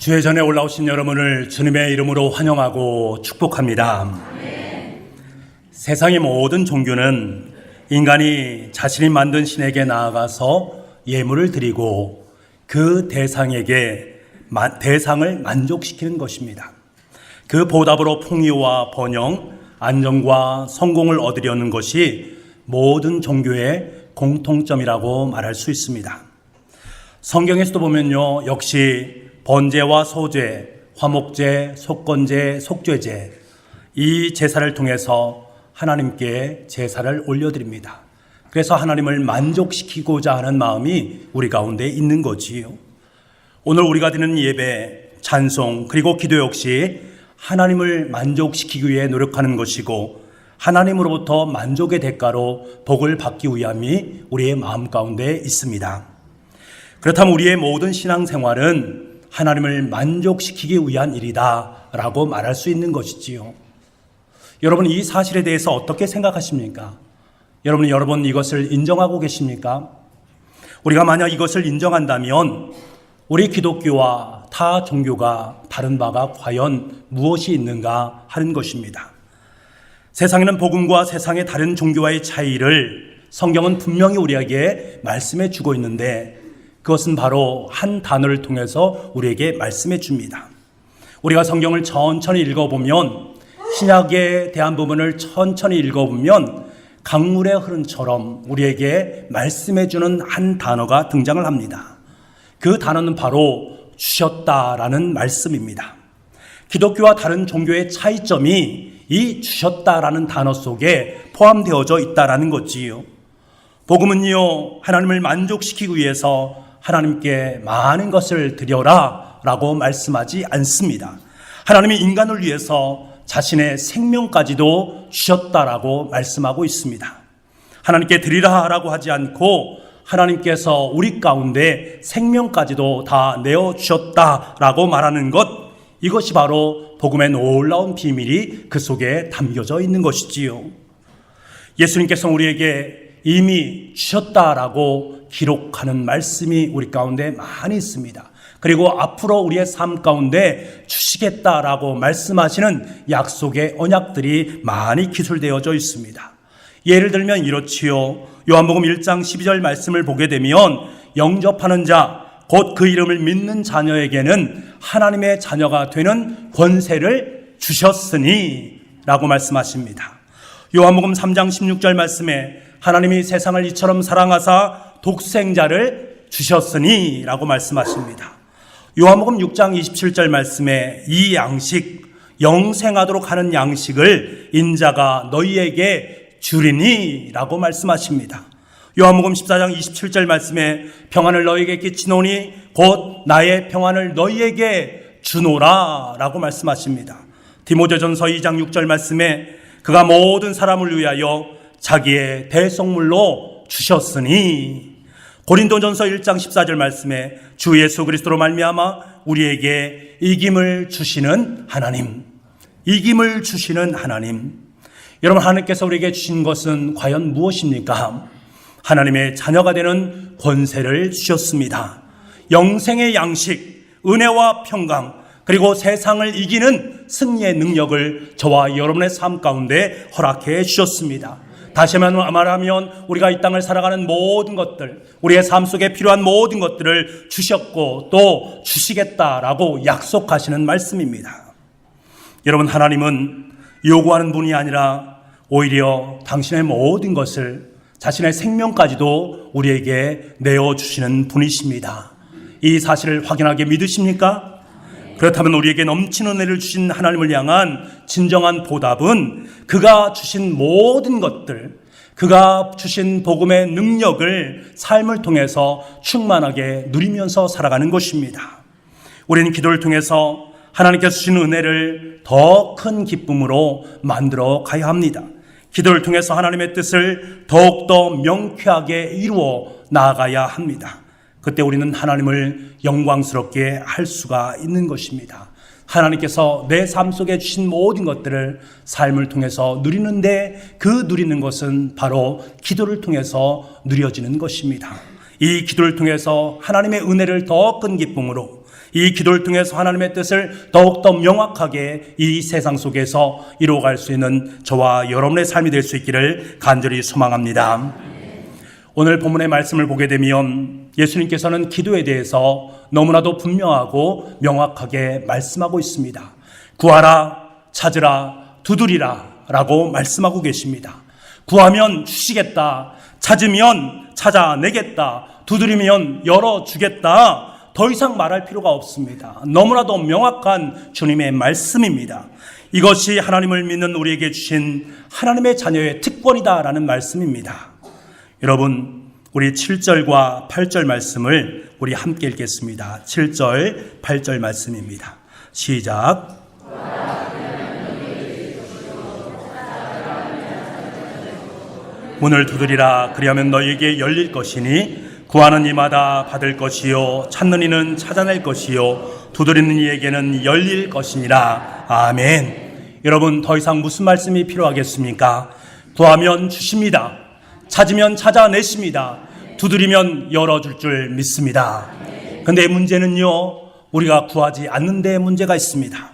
주의 전에 올라오신 여러분을 주님의 이름으로 환영하고 축복합니다. 세상의 모든 종교는 인간이 자신이 만든 신에게 나아가서 예물을 드리고 그 대상에게 대상을 만족시키는 것입니다. 그 보답으로 풍요와 번영, 안정과 성공을 얻으려는 것이 모든 종교의 공통점이라고 말할 수 있습니다. 성경에서도 보면요, 역시 번제와 소제, 화목제, 속건제, 속죄제, 이 제사를 통해서 하나님께 제사를 올려드립니다. 그래서 하나님을 만족시키고자 하는 마음이 우리 가운데 있는 거지요. 오늘 우리가 드리는 예배, 찬송, 그리고 기도 역시 하나님을 만족시키기 위해 노력하는 것이고 하나님으로부터 만족의 대가로 복을 받기 위함이 우리의 마음 가운데 있습니다. 그렇다면 우리의 모든 신앙생활은 하나님을 만족시키기 위한 일이다 라고 말할 수 있는 것이지요. 여러분, 이 사실에 대해서 어떻게 생각하십니까? 여러분 이것을 인정하고 계십니까? 우리가 만약 이것을 인정한다면 우리 기독교와 타 종교가 다른 바가 과연 무엇이 있는가 하는 것입니다. 세상에는 복음과 세상의 다른 종교와의 차이를 성경은 분명히 우리에게 말씀해 주고 있는데 그것은 바로 한 단어를 통해서 우리에게 말씀해 줍니다. 우리가 성경을 천천히 읽어보면, 신약에 대한 부분을 천천히 읽어보면 강물의 흐름처럼 우리에게 말씀해 주는 한 단어가 등장을 합니다. 그 단어는 바로 주셨다라는 말씀입니다. 기독교와 다른 종교의 차이점이 이 주셨다라는 단어 속에 포함되어져 있다라는 거지요. 복음은요, 하나님을 만족시키기 위해서 하나님께 많은 것을 드려라 라고 말씀하지 않습니다. 하나님이 인간을 위해서 자신의 생명까지도 주셨다라고 말씀하고 있습니다. 하나님께 드리라 라고 하지 않고 하나님께서 우리 가운데 생명까지도 다 내어주셨다라고 말하는 것, 이것이 바로 복음의 놀라운 비밀이 그 속에 담겨져 있는 것이지요. 예수님께서 우리에게 이미 주셨다라고 기록하는 말씀이 우리 가운데 많이 있습니다. 그리고 앞으로 우리의 삶 가운데 주시겠다라고 말씀하시는 약속의 언약들이 많이 기술되어져 있습니다. 예를 들면 이렇지요. 요한복음 1장 12절 말씀을 보게 되면 영접하는 자, 곧 그 이름을 믿는 자녀에게는 하나님의 자녀가 되는 권세를 주셨으니 라고 말씀하십니다. 요한복음 3장 16절 말씀에 하나님이 세상을 이처럼 사랑하사 독생자를 주셨으니 라고 말씀하십니다. 요한복음 6장 27절 말씀에 이 양식, 영생하도록 하는 양식을 인자가 너희에게 주리니 라고 말씀하십니다. 요한복음 14장 27절 말씀에 평안을 너희에게 끼치노니 곧 나의 평안을 너희에게 주노라 라고 말씀하십니다. 디모데전서 2장 6절 말씀에 그가 모든 사람을 위하여 자기의 대속물로 주셨으니, 고린도전서 1장 14절 말씀에 주 예수 그리스도로 말미암아 우리에게 이김을 주시는 하나님, 이김을 주시는 하나님. 여러분, 하나님께서 우리에게 주신 것은 과연 무엇입니까? 하나님의 자녀가 되는 권세를 주셨습니다. 영생의 양식, 은혜와 평강, 그리고 세상을 이기는 승리의 능력을 저와 여러분의 삶 가운데 허락해 주셨습니다. 다시 말하면 우리가 이 땅을 살아가는 모든 것들, 우리의 삶 속에 필요한 모든 것들을 주셨고 또 주시겠다라고 약속하시는 말씀입니다. 여러분, 하나님은 요구하는 분이 아니라 오히려 당신의 모든 것을, 자신의 생명까지도 우리에게 내어주시는 분이십니다. 이 사실을 확연하게 믿으십니까? 그렇다면 우리에게 넘치는 은혜를 주신 하나님을 향한 진정한 보답은 그가 주신 모든 것들, 그가 주신 복음의 능력을 삶을 통해서 충만하게 누리면서 살아가는 것입니다. 우리는 기도를 통해서 하나님께서 주신 은혜를 더 큰 기쁨으로 만들어 가야 합니다. 기도를 통해서 하나님의 뜻을 더욱더 명쾌하게 이루어 나아가야 합니다. 그때 우리는 하나님을 영광스럽게 할 수가 있는 것입니다. 하나님께서 내 삶 속에 주신 모든 것들을 삶을 통해서 누리는데, 그 누리는 것은 바로 기도를 통해서 누려지는 것입니다. 이 기도를 통해서 하나님의 은혜를 더 큰 기쁨으로, 이 기도를 통해서 하나님의 뜻을 더욱더 명확하게 이 세상 속에서 이루어갈 수 있는 저와 여러분의 삶이 될 수 있기를 간절히 소망합니다. 오늘 본문의 말씀을 보게 되면 예수님께서는 기도에 대해서 너무나도 분명하고 명확하게 말씀하고 있습니다. 구하라, 찾으라, 두드리라 라고 말씀하고 계십니다. 구하면 주시겠다, 찾으면 찾아내겠다, 두드리면 열어주겠다. 더 이상 말할 필요가 없습니다. 너무나도 명확한 주님의 말씀입니다. 이것이 하나님을 믿는 우리에게 주신 하나님의 자녀의 특권이다라는 말씀입니다. 여러분, 우리 7절과 8절 말씀을 우리 함께 읽겠습니다. 7절, 8절 말씀입니다. 시작. 문을 두드리라. 그리하면 너희에게 열릴 것이니 구하는 이마다 받을 것이요 찾는 이는 찾아낼 것이요 두드리는 이에게는 열릴 것이니라. 아멘. 여러분, 더 이상 무슨 말씀이 필요하겠습니까? 구하면 주십니다. 찾으면 찾아내십니다. 두드리면 열어줄 줄 믿습니다. 그런데 문제는요, 우리가 구하지 않는 데 문제가 있습니다.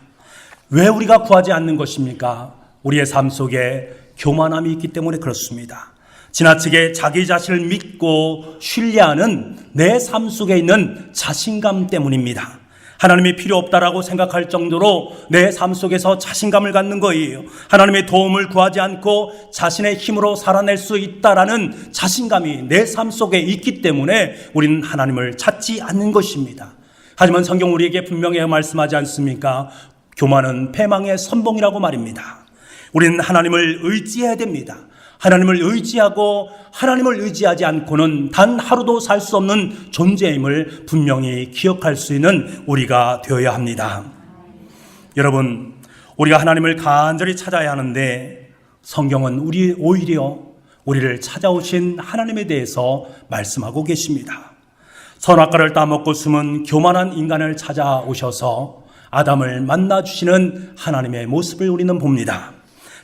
왜 우리가 구하지 않는 것입니까? 우리의 삶 속에 교만함이 있기 때문에 그렇습니다. 지나치게 자기 자신을 믿고 신뢰하는 내 삶 속에 있는 자신감 때문입니다. 하나님이 필요 없다라고 생각할 정도로 내 삶 속에서 자신감을 갖는 거예요. 하나님의 도움을 구하지 않고 자신의 힘으로 살아낼 수 있다라는 자신감이 내 삶 속에 있기 때문에 우리는 하나님을 찾지 않는 것입니다. 하지만 성경 우리에게 분명히 말씀하지 않습니까? 교만은 패망의 선봉이라고 말입니다. 우리는 하나님을 의지해야 됩니다. 하나님을 의지하고 하나님을 의지하지 않고는 단 하루도 살 수 없는 존재임을 분명히 기억할 수 있는 우리가 되어야 합니다. 여러분, 우리가 하나님을 간절히 찾아야 하는데 성경은 오히려 우리를 찾아오신 하나님에 대해서 말씀하고 계십니다. 선악과를 따먹고 숨은 교만한 인간을 찾아오셔서 아담을 만나주시는 하나님의 모습을 우리는 봅니다.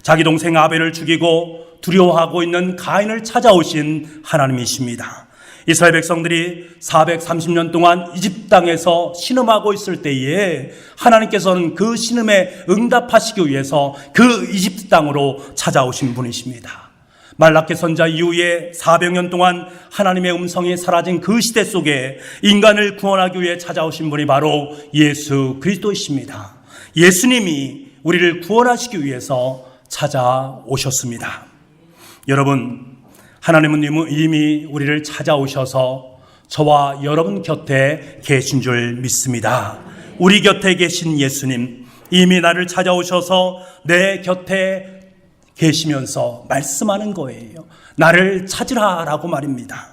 자기 동생 아벨을 죽이고 두려워하고 있는 가인을 찾아오신 하나님이십니다. 이스라엘 백성들이 430년 동안 이집트 땅에서 신음하고 있을 때에 하나님께서는 그 신음에 응답하시기 위해서 그 이집트 땅으로 찾아오신 분이십니다. 말라키 선자 이후에 400년 동안 하나님의 음성이 사라진 그 시대 속에 인간을 구원하기 위해 찾아오신 분이 바로 예수 그리스도이십니다. 예수님이 우리를 구원하시기 위해서 찾아오셨습니다. 여러분, 하나님은 이미 우리를 찾아오셔서 저와 여러분 곁에 계신 줄 믿습니다. 우리 곁에 계신 예수님, 이미 나를 찾아오셔서 내 곁에 계시면서 말씀하는 거예요. 나를 찾으라라고 말입니다.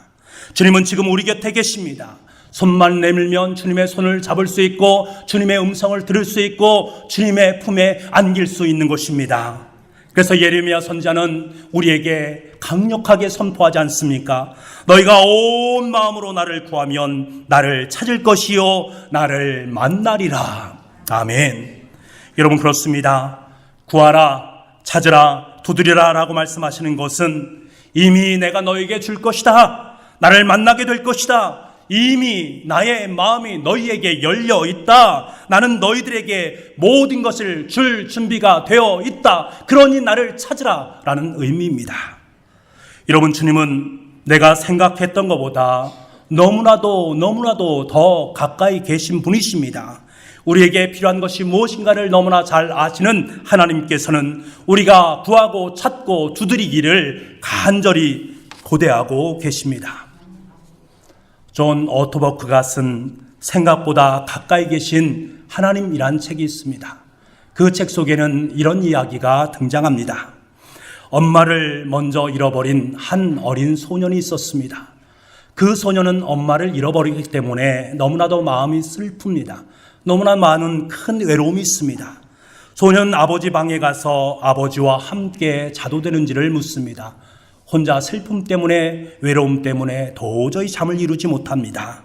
주님은 지금 우리 곁에 계십니다. 손만 내밀면 주님의 손을 잡을 수 있고 주님의 음성을 들을 수 있고 주님의 품에 안길 수 있는 것입니다. 그래서 예레미야 선지자는 우리에게 강력하게 선포하지 않습니까? 너희가 온 마음으로 나를 구하면 나를 찾을 것이요 나를 만나리라. 아멘. 여러분, 그렇습니다. 구하라, 찾으라, 두드리라 라고 말씀하시는 것은 이미 내가 너에게 줄 것이다. 나를 만나게 될 것이다. 이미 나의 마음이 너희에게 열려 있다. 나는 너희들에게 모든 것을 줄 준비가 되어 있다. 그러니 나를 찾으라 라는 의미입니다. 여러분, 주님은 내가 생각했던 것보다 너무나도 더 가까이 계신 분이십니다. 우리에게 필요한 것이 무엇인가를 너무나 잘 아시는 하나님께서는 우리가 구하고 찾고 두드리기를 간절히 고대하고 계십니다. 존 오토버크가 쓴 생각보다 가까이 계신 하나님이란 책이 있습니다. 그 책 속에는 이런 이야기가 등장합니다. 엄마를 먼저 잃어버린 한 어린 소년이 있었습니다. 그 소년은 엄마를 잃어버리기 때문에 너무나도 마음이 슬픕니다. 너무나 많은 큰 외로움이 있습니다. 소년은 아버지 방에 가서 아버지와 함께 자도 되는지를 묻습니다. 혼자 슬픔 때문에, 외로움 때문에 도저히 잠을 이루지 못합니다.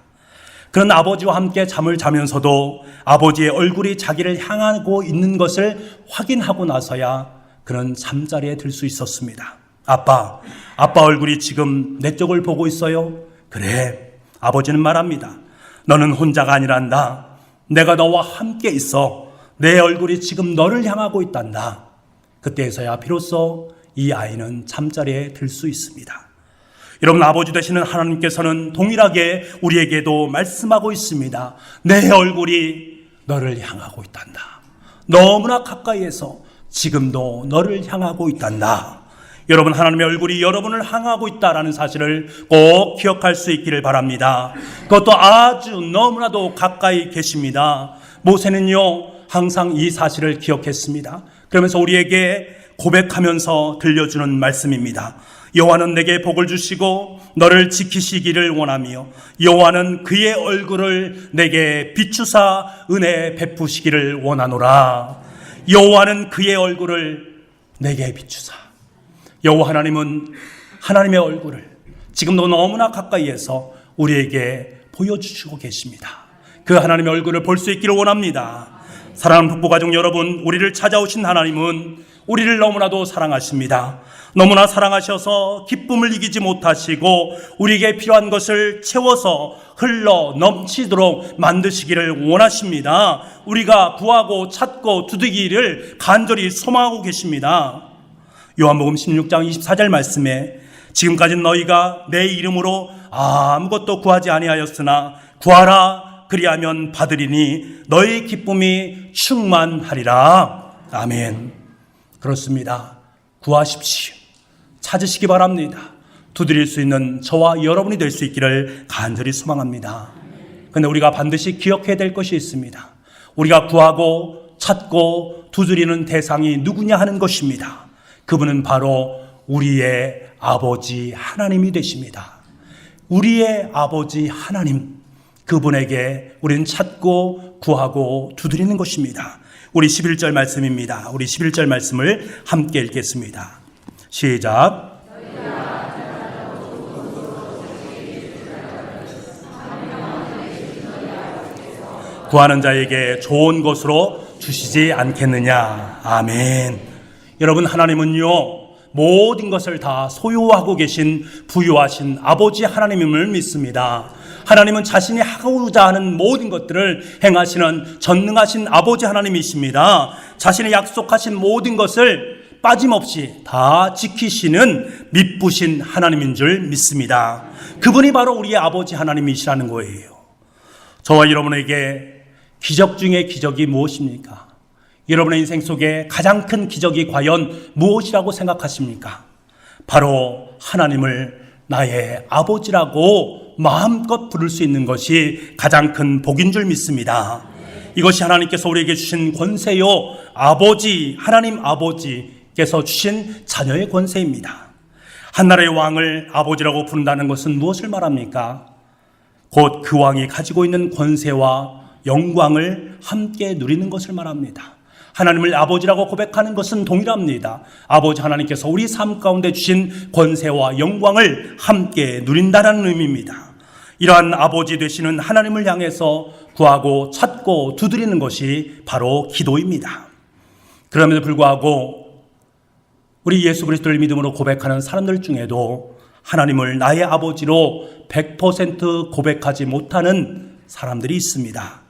그런 아버지와 함께 잠을 자면서도 아버지의 얼굴이 자기를 향하고 있는 것을 확인하고 나서야 그는 잠자리에 들 수 있었습니다. 아빠 얼굴이 지금 내 쪽을 보고 있어요? 그래. 아버지는 말합니다. 너는 혼자가 아니란다. 내가 너와 함께 있어 내 얼굴이 지금 너를 향하고 있단다. 그때에서야 비로소 이 아이는 잠자리에 들 수 있습니다. 여러분, 아버지 되시는 하나님께서는 동일하게 우리에게도 말씀하고 있습니다. 내 얼굴이 너를 향하고 있단다. 너무나 가까이에서 지금도 너를 향하고 있단다. 여러분, 하나님의 얼굴이 여러분을 향하고 있다라는 사실을 꼭 기억할 수 있기를 바랍니다. 그것도 아주 너무나도 가까이 계십니다. 모세는요, 항상 이 사실을 기억했습니다. 그러면서 우리에게 고백하면서 들려주는 말씀입니다. 여호와는 내게 복을 주시고 너를 지키시기를 원하며 여호와는 그의 얼굴을 내게 비추사 은혜 베푸시기를 원하노라. 여호와는 그의 얼굴을 내게 비추사. 여호와 하나님은 하나님의 얼굴을 지금도 너무나 가까이에서 우리에게 보여주시고 계십니다. 그 하나님의 얼굴을 볼 수 있기를 원합니다. 사랑하는 북부가족 여러분, 우리를 찾아오신 하나님은 우리를 너무나도 사랑하십니다. 너무나 사랑하셔서 기쁨을 이기지 못하시고 우리에게 필요한 것을 채워서 흘러 넘치도록 만드시기를 원하십니다. 우리가 구하고 찾고 두드리기를 간절히 소망하고 계십니다. 요한복음 16장 24절 말씀에 지금까지 너희가 내 이름으로 아무것도 구하지 아니하였으나 구하라 그리하면 받으리니 너희 기쁨이 충만하리라. 아멘. 그렇습니다. 구하십시오. 찾으시기 바랍니다. 두드릴 수 있는 저와 여러분이 될 수 있기를 간절히 소망합니다. 그런데 우리가 반드시 기억해야 될 것이 있습니다. 우리가 구하고 찾고 두드리는 대상이 누구냐 하는 것입니다. 그분은 바로 우리의 아버지 하나님이 되십니다. 우리의 아버지 하나님, 그분에게 우리는 찾고 구하고 두드리는 것입니다. 우리 11절 말씀입니다. 우리 11절 말씀을 함께 읽겠습니다. 시작. 구하는 자에게 좋은 것으로 주시지 않겠느냐. 아멘. 여러분, 하나님은요, 모든 것을 다 소유하고 계신 부유하신 아버지 하나님임을 믿습니다. 하나님은 자신이 하고자 하는 모든 것들을 행하시는 전능하신 아버지 하나님이십니다. 자신이 약속하신 모든 것을 빠짐없이 다 지키시는 미쁘신 하나님인 줄 믿습니다. 그분이 바로 우리의 아버지 하나님이시라는 거예요. 저와 여러분에게 기적 중에 기적이 무엇입니까? 여러분의 인생 속에 가장 큰 기적이 과연 무엇이라고 생각하십니까? 바로 하나님을 나의 아버지라고 마음껏 부를 수 있는 것이 가장 큰 복인 줄 믿습니다. 이것이 하나님께서 우리에게 주신 권세요, 아버지, 하나님 아버지께서 주신 자녀의 권세입니다. 한 나라의 왕을 아버지라고 부른다는 것은 무엇을 말합니까? 곧 그 왕이 가지고 있는 권세와 영광을 함께 누리는 것을 말합니다. 하나님을 아버지라고 고백하는 것은 동일합니다. 아버지 하나님께서 우리 삶 가운데 주신 권세와 영광을 함께 누린다는 의미입니다. 이러한 아버지 되시는 하나님을 향해서 구하고 찾고 두드리는 것이 바로 기도입니다. 그럼에도 불구하고 우리 예수 그리스도를 믿음으로 고백하는 사람들 중에도 하나님을 나의 아버지로 100% 고백하지 못하는 사람들이 있습니다.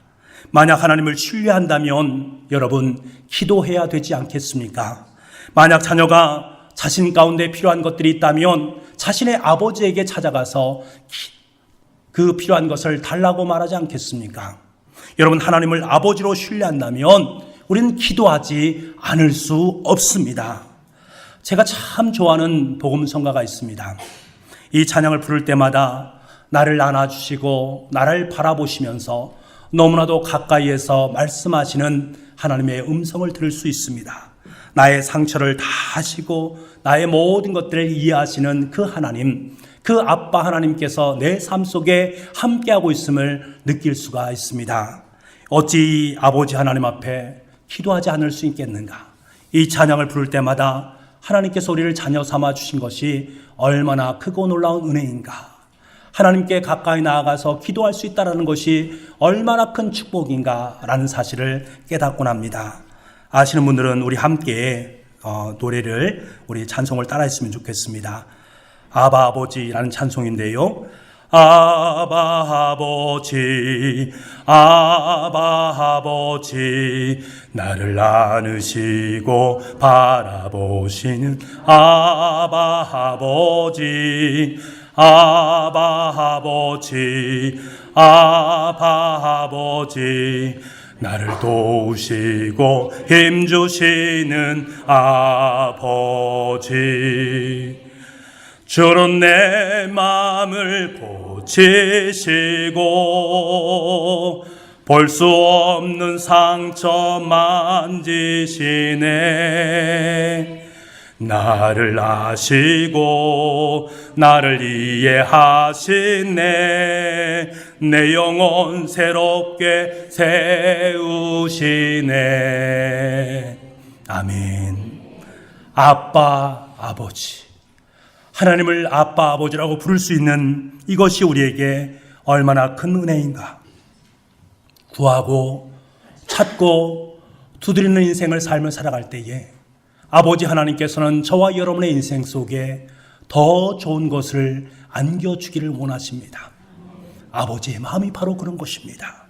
만약 하나님을 신뢰한다면 여러분, 기도해야 되지 않겠습니까? 만약 자녀가 자신 가운데 필요한 것들이 있다면 자신의 아버지에게 찾아가서 그 필요한 것을 달라고 말하지 않겠습니까? 여러분, 하나님을 아버지로 신뢰한다면 우리는 기도하지 않을 수 없습니다. 제가 참 좋아하는 복음성가가 있습니다. 이 찬양을 부를 때마다 나를 안아주시고 나를 바라보시면서 너무나도 가까이에서 말씀하시는 하나님의 음성을 들을 수 있습니다. 나의 상처를 다 아시고 나의 모든 것들을 이해하시는 그 하나님, 그 아빠 하나님께서 내 삶 속에 함께하고 있음을 느낄 수가 있습니다. 어찌 아버지 하나님 앞에 기도하지 않을 수 있겠는가? 이 찬양을 부를 때마다 하나님께서 우리를 자녀 삼아 주신 것이 얼마나 크고 놀라운 은혜인가? 하나님께 가까이 나아가서 기도할 수 있다는 것이 얼마나 큰 축복인가라는 사실을 깨닫곤 합니다. 아시는 분들은 우리 함께 노래를, 우리 찬송을 따라 했으면 좋겠습니다. 아바 아버지라는 찬송인데요, 아바 아버지, 아바 아버지, 나를 안으시고 바라보시는 아바 아버지, 아바 아버지, 아바 아버지, 나를 도우시고 힘주시는 아버지. 주는 내 마음을 고치시고 볼 수 없는 상처 만지시네. 나를 아시고 나를 이해하시네. 내 영혼 새롭게 세우시네. 아멘. 아빠, 아버지. 하나님을 아빠, 아버지라고 부를 수 있는 이것이 우리에게 얼마나 큰 은혜인가. 구하고 찾고 두드리는 인생을 삶을 살아갈 때에 아버지 하나님께서는 저와 여러분의 인생 속에 더 좋은 것을 안겨주기를 원하십니다. 아버지의 마음이 바로 그런 것입니다.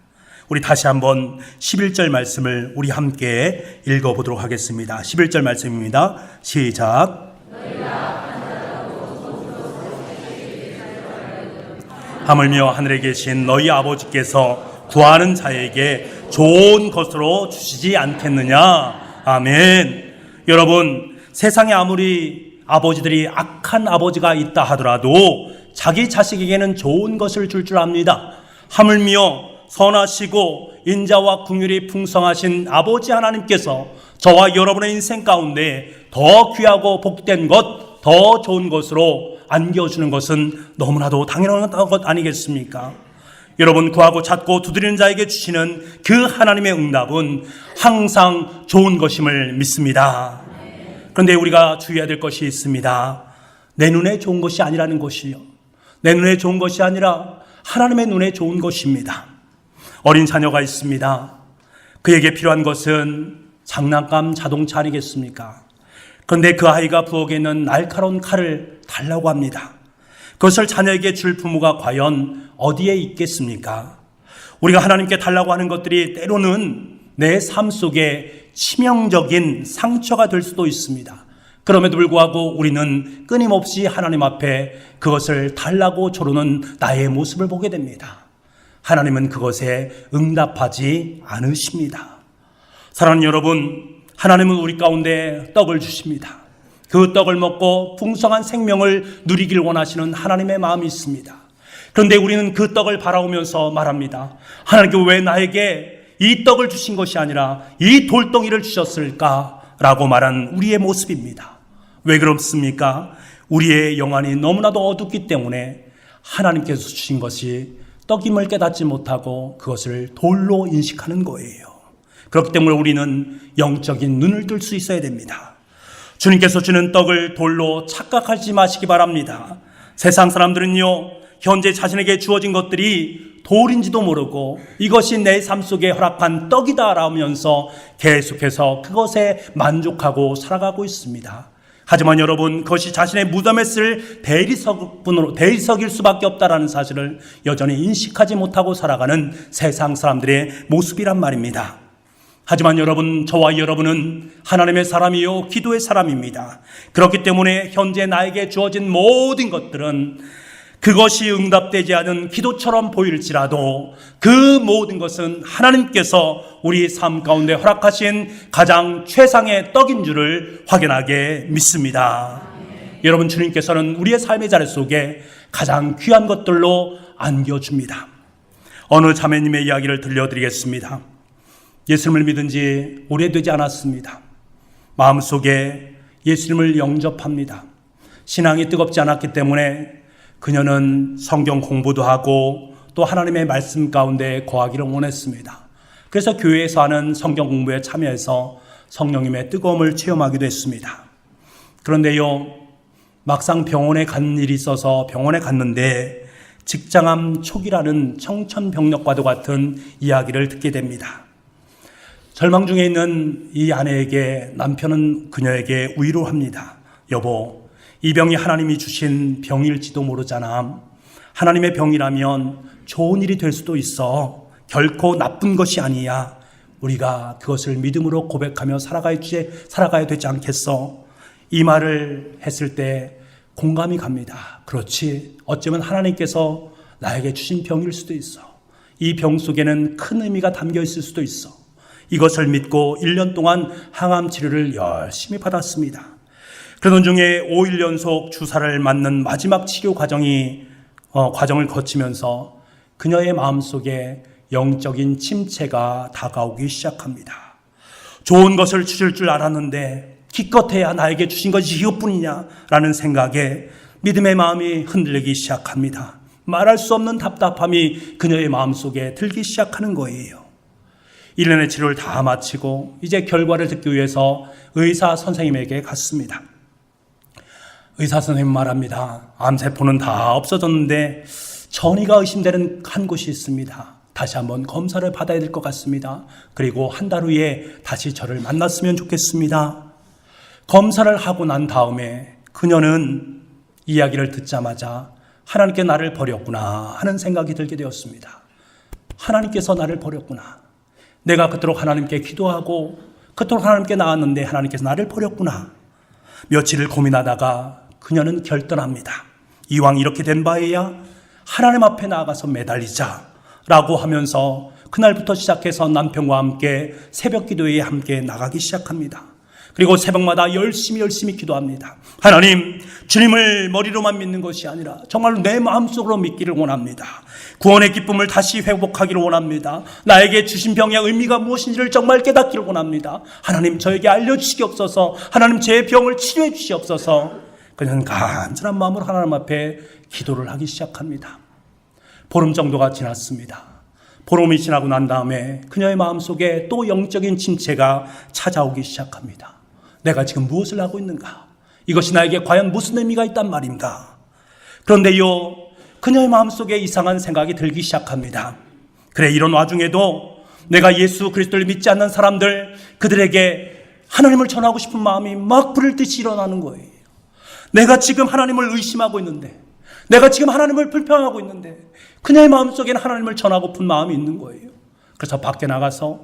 우리 다시 한번 11절 말씀을 우리 함께 읽어보도록 하겠습니다. 11절 말씀입니다. 시작. 하물며 하늘에 계신 너희 아버지께서 구하는 자에게 좋은 것으로 주시지 않겠느냐. 아멘. 여러분, 세상에 아무리 아버지들이 악한 아버지가 있다 하더라도 자기 자식에게는 좋은 것을 줄 줄 압니다. 하물며 선하시고 인자와 긍휼이 풍성하신 아버지 하나님께서 저와 여러분의 인생 가운데 더 귀하고 복된 것, 더 좋은 것으로 안겨주는 것은 너무나도 당연한 것 아니겠습니까? 여러분, 구하고 찾고 두드리는 자에게 주시는 그 하나님의 응답은 항상 좋은 것임을 믿습니다. 그런데 우리가 주의해야 될 것이 있습니다. 내 눈에 좋은 것이 아니라는 것이요, 내 눈에 좋은 것이 아니라 하나님의 눈에 좋은 것입니다. 어린 자녀가 있습니다. 그에게 필요한 것은 장난감 자동차 아니겠습니까? 그런데 그 아이가 부엌에 있는 날카로운 칼을 달라고 합니다. 그것을 자녀에게 줄 부모가 과연 어디에 있겠습니까? 우리가 하나님께 달라고 하는 것들이 때로는 내 삶 속에 치명적인 상처가 될 수도 있습니다. 그럼에도 불구하고 우리는 끊임없이 하나님 앞에 그것을 달라고 조르는 나의 모습을 보게 됩니다. 하나님은 그것에 응답하지 않으십니다. 사랑하는 여러분, 하나님은 우리 가운데 떡을 주십니다. 그 떡을 먹고 풍성한 생명을 누리길 원하시는 하나님의 마음이 있습니다. 그런데 우리는 그 떡을 바라보면서 말합니다. 하나님께 왜 나에게 이 떡을 주신 것이 아니라 이 돌덩이를 주셨을까라고 말한 우리의 모습입니다. 왜 그렇습니까? 우리의 영안이 너무나도 어둡기 때문에 하나님께서 주신 것이 떡임을 깨닫지 못하고 그것을 돌로 인식하는 거예요. 그렇기 때문에 우리는 영적인 눈을 뜰 수 있어야 됩니다. 주님께서 주는 떡을 돌로 착각하지 마시기 바랍니다. 세상 사람들은요, 현재 자신에게 주어진 것들이 돌인지도 모르고 이것이 내 삶 속에 허락한 떡이다 라면서 계속해서 그것에 만족하고 살아가고 있습니다. 하지만 여러분, 그것이 자신의 무덤에 쓸 대리석일 수밖에 없다라는 사실을 여전히 인식하지 못하고 살아가는 세상 사람들의 모습이란 말입니다. 하지만 여러분, 저와 여러분은 하나님의 사람이요 기도의 사람입니다. 그렇기 때문에 현재 나에게 주어진 모든 것들은 그것이 응답되지 않은 기도처럼 보일지라도 그 모든 것은 하나님께서 우리 삶 가운데 허락하신 가장 최상의 떡인 줄을 확연하게 믿습니다. 여러분, 주님께서는 우리의 삶의 자리 속에 가장 귀한 것들로 안겨줍니다. 어느 자매님의 이야기를 들려드리겠습니다. 예수님을 믿은 지 오래되지 않았습니다. 마음속에 예수님을 영접합니다. 신앙이 뜨겁지 않았기 때문에 그녀는 성경 공부도 하고 또 하나님의 말씀 가운데 거하기를 원했습니다. 그래서 교회에서 하는 성경 공부에 참여해서 성령님의 뜨거움을 체험하기도 했습니다. 그런데요, 막상 병원에 간 일이 있어서 병원에 갔는데 직장암 초기라는 청천벽력과도 같은 이야기를 듣게 됩니다. 절망 중에 있는 이 아내에게 남편은 그녀에게 위로합니다. 여보, 이 병이 하나님이 주신 병일지도 모르잖아. 하나님의 병이라면 좋은 일이 될 수도 있어. 결코 나쁜 것이 아니야. 우리가 그것을 믿음으로 고백하며 살아가야 되지 않겠어? 이 말을 했을 때 공감이 갑니다. 그렇지. 어쩌면 하나님께서 나에게 주신 병일 수도 있어. 이 병 속에는 큰 의미가 담겨 있을 수도 있어. 이것을 믿고 1년 동안 항암 치료를 열심히 받았습니다. 그러던 중에 5일 연속 주사를 맞는 마지막 치료 과정을 거치면서 그녀의 마음속에 영적인 침체가 다가오기 시작합니다. 좋은 것을 주실 줄 알았는데 기껏해야 나에게 주신 것이 이것뿐이냐라는 생각에 믿음의 마음이 흔들리기 시작합니다. 말할 수 없는 답답함이 그녀의 마음속에 들기 시작하는 거예요. 1년의 치료를 다 마치고 이제 결과를 듣기 위해서 의사 선생님에게 갔습니다. 의사 선생님 말합니다. 암세포는 다 없어졌는데 전이가 의심되는 한 곳이 있습니다. 다시 한번 검사를 받아야 될 것 같습니다. 그리고 한 달 후에 다시 저를 만났으면 좋겠습니다. 검사를 하고 난 다음에 그녀는 이야기를 듣자마자 하나님께 나를 버렸구나 하는 생각이 들게 되었습니다. 하나님께서 나를 버렸구나. 내가 그토록 하나님께 기도하고 그토록 하나님께 나왔는데 하나님께서 나를 버렸구나. 며칠을 고민하다가 그녀는 결단합니다. 이왕 이렇게 된 바에야 하나님 앞에 나아가서 매달리자라고 하면서 그날부터 시작해서 남편과 함께 새벽 기도회에 함께 나가기 시작합니다. 그리고 새벽마다 열심히 기도합니다. 하나님, 주님을 머리로만 믿는 것이 아니라 정말로 내 마음속으로 믿기를 원합니다. 구원의 기쁨을 다시 회복하기를 원합니다. 나에게 주신 병의 의미가 무엇인지를 정말 깨닫기를 원합니다. 하나님, 저에게 알려주시옵소서. 하나님, 제 병을 치료해 주시옵소서. 그냥 간절한 마음으로 하나님 앞에 기도를 하기 시작합니다. 보름 정도가 지났습니다. 보름이 지나고 난 다음에 그녀의 마음속에 또 영적인 침체가 찾아오기 시작합니다. 내가 지금 무엇을 하고 있는가? 이것이 나에게 과연 무슨 의미가 있단 말인가? 그런데요, 그녀의 마음속에 이상한 생각이 들기 시작합니다. 그래, 이런 와중에도 내가 예수 그리스도를 믿지 않는 사람들, 그들에게 하나님을 전하고 싶은 마음이 막 불을 듯이 일어나는 거예요. 내가 지금 하나님을 의심하고 있는데, 내가 지금 하나님을 불평하고 있는데 그녀의 마음속에는 하나님을 전하고픈 마음이 있는 거예요. 그래서 밖에 나가서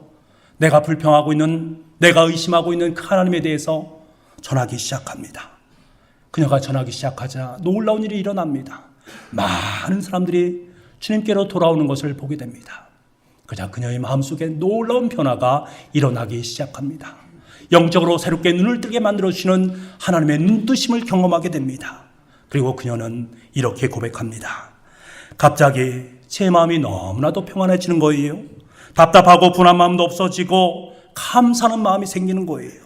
내가 불평하고 있는, 내가 의심하고 있는 그 하나님에 대해서 전하기 시작합니다. 그녀가 전하기 시작하자 놀라운 일이 일어납니다. 많은 사람들이 주님께로 돌아오는 것을 보게 됩니다. 그자 그녀의 마음속에 놀라운 변화가 일어나기 시작합니다. 영적으로 새롭게 눈을 뜨게 만들어주시는 하나님의 눈뜨심을 경험하게 됩니다. 그리고 그녀는 이렇게 고백합니다. 갑자기 제 마음이 너무나도 평안해지는 거예요. 답답하고 분한 마음도 없어지고 감사하는 마음이 생기는 거예요.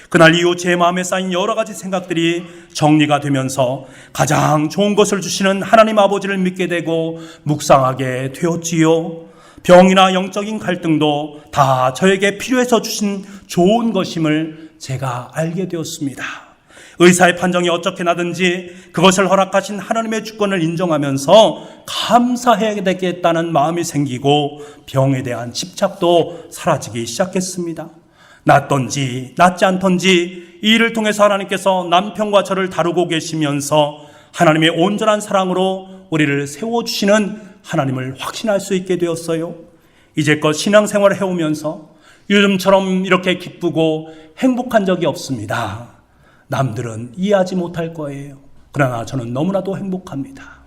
그날 이후 제 마음에 쌓인 여러 가지 생각들이 정리가 되면서 가장 좋은 것을 주시는 하나님 아버지를 믿게 되고 묵상하게 되었지요. 병이나 영적인 갈등도 다 저에게 필요해서 주신 좋은 것임을 제가 알게 되었습니다. 의사의 판정이 어떻게 나든지 그것을 허락하신 하나님의 주권을 인정하면서 감사해야 되겠다는 마음이 생기고 병에 대한 집착도 사라지기 시작했습니다. 낫던지 낫지 않던지 이 일을 통해서 하나님께서 남편과 저를 다루고 계시면서 하나님의 온전한 사랑으로 우리를 세워주시는 하나님을 확신할 수 있게 되었어요. 이제껏 신앙생활을 해오면서 요즘처럼 이렇게 기쁘고 행복한 적이 없습니다. 남들은 이해하지 못할 거예요. 그러나 저는 너무나도 행복합니다.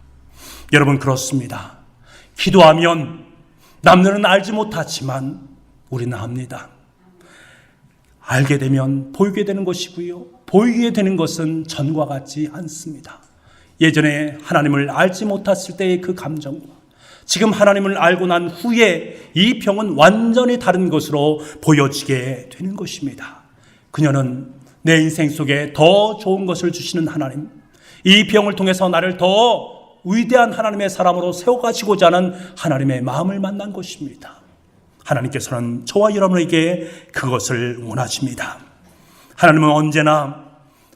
여러분, 그렇습니다. 기도하면 남들은 알지 못하지만 우리는 압니다. 알게 되면 보이게 되는 것이고요. 보이게 되는 것은 전과 같지 않습니다. 예전에 하나님을 알지 못했을 때의 그 감정과 지금 하나님을 알고 난 후에 이 병은 완전히 다른 것으로 보여지게 되는 것입니다. 그녀는 내 인생 속에 더 좋은 것을 주시는 하나님, 이 병을 통해서 나를 더 위대한 하나님의 사람으로 세워가시고자 하는 하나님의 마음을 만난 것입니다. 하나님께서는 저와 여러분에게 그것을 원하십니다. 하나님은 언제나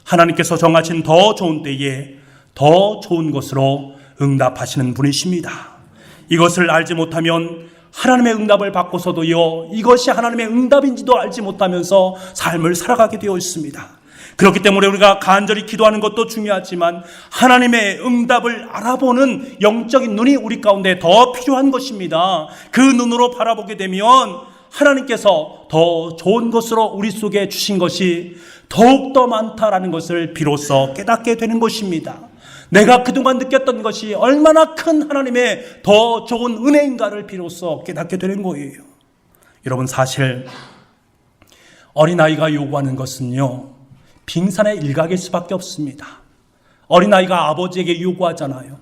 하나님께서 정하신 더 좋은 때에 더 좋은 것으로 응답하시는 분이십니다. 이것을 알지 못하면 하나님의 응답을 받고서도요, 이것이 하나님의 응답인지도 알지 못하면서 삶을 살아가게 되어 있습니다. 그렇기 때문에 우리가 간절히 기도하는 것도 중요하지만 하나님의 응답을 알아보는 영적인 눈이 우리 가운데 더 필요한 것입니다. 그 눈으로 바라보게 되면 하나님께서 더 좋은 것으로 우리 속에 주신 것이 더욱더 많다라는 것을 비로소 깨닫게 되는 것입니다. 내가 그동안 느꼈던 것이 얼마나 큰 하나님의 더 좋은 은혜인가를 비로소 깨닫게 되는 거예요. 여러분, 사실 어린아이가 요구하는 것은요, 빙산의 일각일 수밖에 없습니다. 어린아이가 아버지에게 요구하잖아요.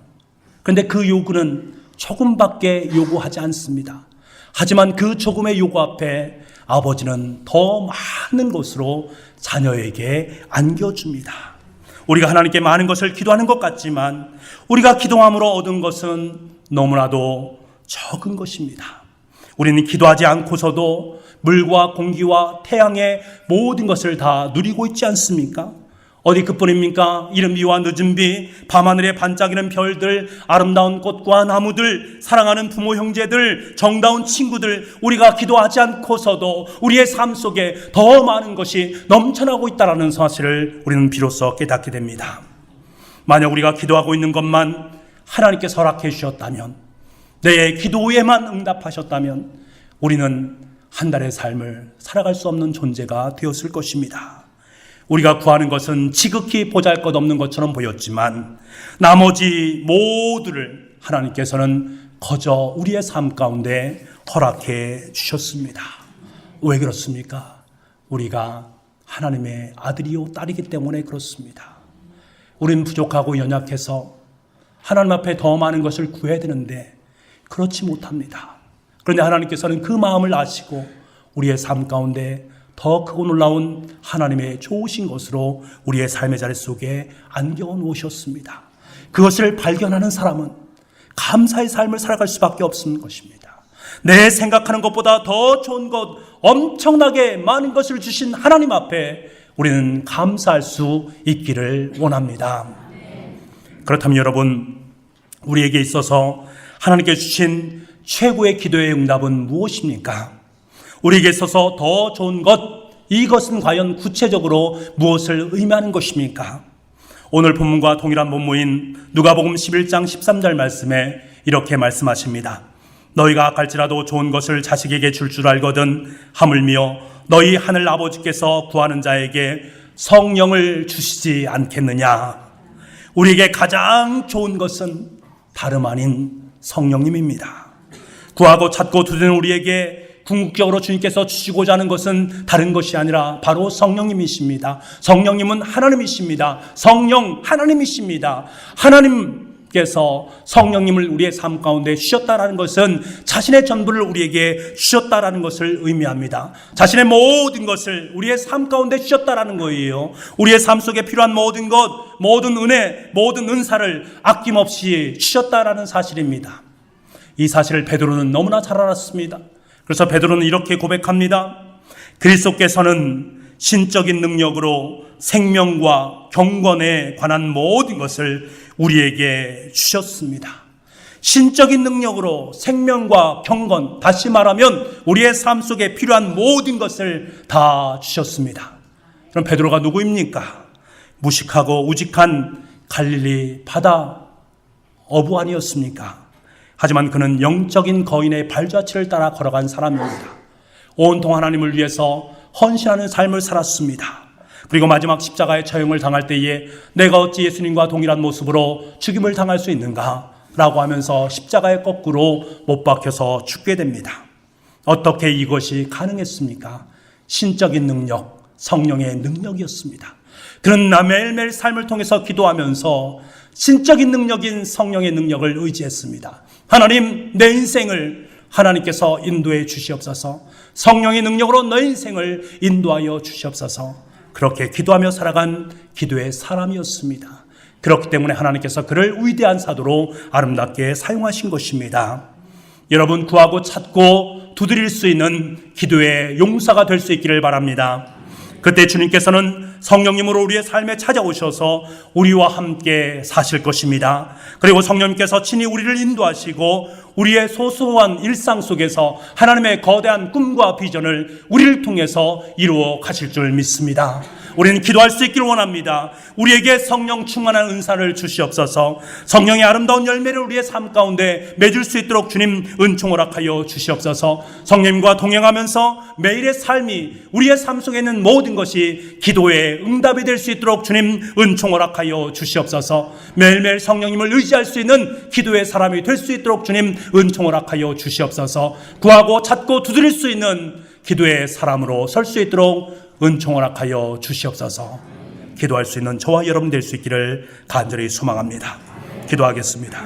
그런데 그 요구는 조금밖에 요구하지 않습니다. 하지만 그 조금의 요구 앞에 아버지는 더 많은 것으로 자녀에게 안겨줍니다. 우리가 하나님께 많은 것을 기도하는 것 같지만 우리가 기도함으로 얻은 것은 너무나도 적은 것입니다. 우리는 기도하지 않고서도 물과 공기와 태양의 모든 것을 다 누리고 있지 않습니까? 어디 그뿐입니까? 이른 비와 늦은 비, 밤하늘에 반짝이는 별들, 아름다운 꽃과 나무들, 사랑하는 부모 형제들, 정다운 친구들, 우리가 기도하지 않고서도 우리의 삶 속에 더 많은 것이 넘쳐나고 있다는 사실을 우리는 비로소 깨닫게 됩니다. 만약 우리가 기도하고 있는 것만 하나님께서 허락해 주셨다면, 내 기도에만 응답하셨다면 우리는 한 달의 삶을 살아갈 수 없는 존재가 되었을 것입니다. 우리가 구하는 것은 지극히 보잘것없는 것처럼 보였지만 나머지 모두를 하나님께서는 거저 우리의 삶 가운데 허락해 주셨습니다. 왜 그렇습니까? 우리가 하나님의 아들이요 딸이기 때문에 그렇습니다. 우리는 부족하고 연약해서 하나님 앞에 더 많은 것을 구해야 되는데 그렇지 못합니다. 그런데 하나님께서는 그 마음을 아시고 우리의 삶 가운데 더 크고 놀라운 하나님의 좋으신 것으로 우리의 삶의 자리 속에 안겨 놓으셨습니다. 그것을 발견하는 사람은 감사의 삶을 살아갈 수밖에 없는 것입니다. 내 생각하는 것보다 더 좋은 것, 엄청나게 많은 것을 주신 하나님 앞에 우리는 감사할 수 있기를 원합니다. 그렇다면 여러분, 우리에게 있어서 하나님께 주신 최고의 기도의 응답은 무엇입니까? 우리에게 있어서 더 좋은 것, 이것은 과연 구체적으로 무엇을 의미하는 것입니까? 오늘 본문과 동일한 본문인 누가복음 11장 13절 말씀에 이렇게 말씀하십니다. 너희가 갈지라도 좋은 것을 자식에게 줄 줄 알거든 하물며 너희 하늘 아버지께서 구하는 자에게 성령을 주시지 않겠느냐. 우리에게 가장 좋은 것은 다름 아닌 성령님입니다. 구하고 찾고 두드리는 우리에게 궁극적으로 주님께서 주시고자 하는 것은 다른 것이 아니라 바로 성령님이십니다. 성령님은 하나님이십니다. 성령 하나님이십니다. 하나님께서 성령님을 우리의 삶 가운데 주셨다라는 것은 자신의 전부를 우리에게 주셨다라는 것을 의미합니다. 자신의 모든 것을 우리의 삶 가운데 주셨다라는 거예요. 우리의 삶 속에 필요한 모든 것, 모든 은혜, 모든 은사를 아낌없이 주셨다라는 사실입니다. 이 사실을 베드로는 너무나 잘 알았습니다. 그래서 베드로는 이렇게 고백합니다. 그리스도께서는 신적인 능력으로 생명과 경건에 관한 모든 것을 우리에게 주셨습니다. 신적인 능력으로 생명과 경건, 다시 말하면 우리의 삶 속에 필요한 모든 것을 다 주셨습니다. 그럼 베드로가 누구입니까? 무식하고 우직한 갈릴리 바다 어부 아니었습니까? 하지만 그는 영적인 거인의 발자취를 따라 걸어간 사람입니다. 온통 하나님을 위해서 헌신하는 삶을 살았습니다. 그리고 마지막 십자가의 처형을 당할 때에 내가 어찌 예수님과 동일한 모습으로 죽임을 당할 수 있는가? 라고 하면서 십자가에 거꾸로 못 박혀서 죽게 됩니다. 어떻게 이것이 가능했습니까? 신적인 능력, 성령의 능력이었습니다. 그는 매일매일 삶을 통해서 기도하면서 신적인 능력인 성령의 능력을 의지했습니다. 하나님, 내 인생을 하나님께서 인도해 주시옵소서. 성령의 능력으로 내 인생을 인도하여 주시옵소서. 그렇게 기도하며 살아간 기도의 사람이었습니다. 그렇기 때문에 하나님께서 그를 위대한 사도로 아름답게 사용하신 것입니다. 여러분, 구하고 찾고 두드릴 수 있는 기도의 용사가 될 수 있기를 바랍니다. 그때 주님께서는 성령님으로 우리의 삶에 찾아오셔서 우리와 함께 사실 것입니다. 그리고 성령님께서 친히 우리를 인도하시고 우리의 소소한 일상 속에서 하나님의 거대한 꿈과 비전을 우리를 통해서 이루어 가실 줄 믿습니다. 우리는 기도할 수 있기를 원합니다. 우리에게 성령 충만한 은사를 주시옵소서. 성령의 아름다운 열매를 우리의 삶 가운데 맺을 수 있도록 주님 은총 허락하여 주시옵소서. 성령님과 동행하면서 매일의 삶이 우리의 삶 속에 있는 모든 것이 기도의 응답이 될 수 있도록 주님 은총 허락하여 주시옵소서. 매일매일 성령님을 의지할 수 있는 기도의 사람이 될 수 있도록 주님 은총 허락하여 주시옵소서. 구하고 찾고 두드릴 수 있는 기도의 사람으로 설 수 있도록 은총 허락하여 주시옵소서. 기도할 수 있는 저와 여러분 될 수 있기를 간절히 소망합니다. 기도하겠습니다.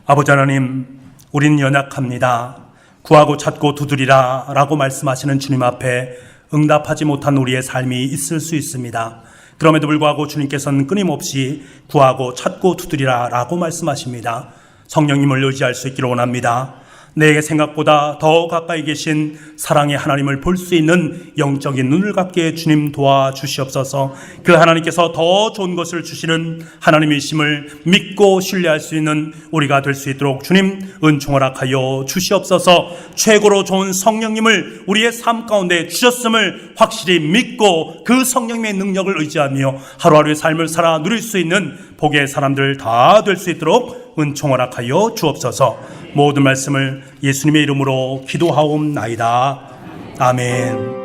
아버지 하나님, 우린 연약합니다. 구하고 찾고 두드리라 라고 말씀하시는 주님 앞에 응답하지 못한 우리의 삶이 있을 수 있습니다. 그럼에도 불구하고 주님께서는 끊임없이 구하고 찾고 두드리라 라고 말씀하십니다. 성령님을 의지할 수 있기를 원합니다. 내 생각보다 더 가까이 계신 사랑의 하나님을 볼 수 있는 영적인 눈을 갖게 주님 도와주시옵소서. 그 하나님께서 더 좋은 것을 주시는 하나님이심을 믿고 신뢰할 수 있는 우리가 될 수 있도록 주님 은총 허락하여 주시옵소서. 최고로 좋은 성령님을 우리의 삶 가운데 주셨음을 확실히 믿고 그 성령님의 능력을 의지하며 하루하루의 삶을 살아 누릴 수 있는 복의 사람들 다 될 수 있도록 은총 허락하여 주옵소서. 모든 말씀을 예수님의 이름으로 기도하옵나이다. 아멘.